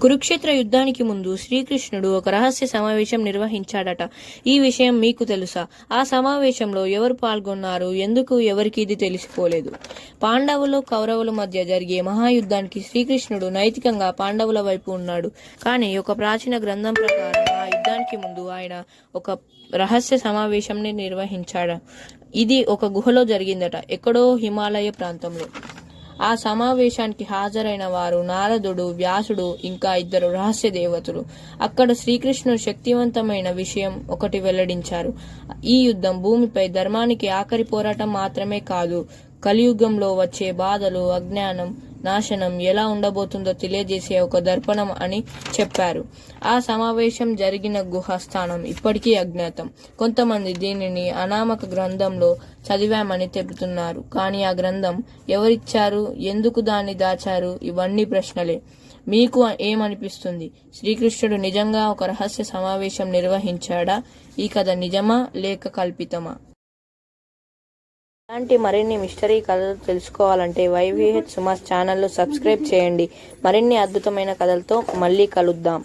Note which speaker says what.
Speaker 1: కురుక్షేత్ర యుద్ధానికి ముందు శ్రీకృష్ణుడు ఒక రహస్య సమావేశం నిర్వహించాడట. ఈ విషయం మీకు తెలుసా? ఆ సమావేశంలో ఎవరు పాల్గొన్నారు, ఎందుకు ఎవరికి ఇది తెలిసిపోలేదు? పాండవులు కౌరవుల మధ్య జరిగే మహాయుద్ధానికి శ్రీకృష్ణుడు నైతికంగా పాండవుల వైపు ఉన్నాడు. కానీ ఒక ప్రాచీన గ్రంథం ప్రకారం ఆ యుద్ధానికి ముందు ఆయన ఒక రహస్య సమావేశంని నిర్వహించాడు. ఇది ఒక గుహలో జరిగిందట, ఎక్కడో హిమాలయ ప్రాంతంలో. ఆ సమావేశానికి హాజరైన వారు నారదుడు, వ్యాసుడు, ఇంకా 2 రహస్య దేవతలు. అక్కడ శ్రీకృష్ణుడు శక్తివంతమైన విషయం ఒకటి వెల్లడించారు. ఈ యుద్ధం భూమిపై ధర్మానికి ఆఖరి పోరాటం మాత్రమే కాదు, కలియుగంలో వచ్చే బాధలు, అజ్ఞానం, నాశనం ఎలా ఉండబోతుందో తెలియజేసే ఒక దర్పణం అని చెప్పారు. ఆ సమావేశం జరిగిన గుహ స్థానం ఇప్పటికీ అజ్ఞాతం. కొంతమంది దీనిని అనామక గ్రంథంలో చదివామని చెబుతున్నారు. కానీ ఆ గ్రంథం ఎవరిచ్చారు, ఎందుకు దాన్ని దాచారు, ఇవన్నీ ప్రశ్నలే. మీకు ఏమనిపిస్తుంది? శ్రీకృష్ణుడు నిజంగా ఒక రహస్య సమావేశం నిర్వహించాడా? ఈ కథ నిజమా లేక కల్పితమా? ఇలాంటి మరిన్ని మిస్టరీ కథలు తెలుసుకోవాలంటే YVH సుమాస్ ఛానల్ను సబ్స్క్రైబ్ చేయండి. మరిన్ని అద్భుతమైన కథలతో మళ్ళీ కలుద్దాం.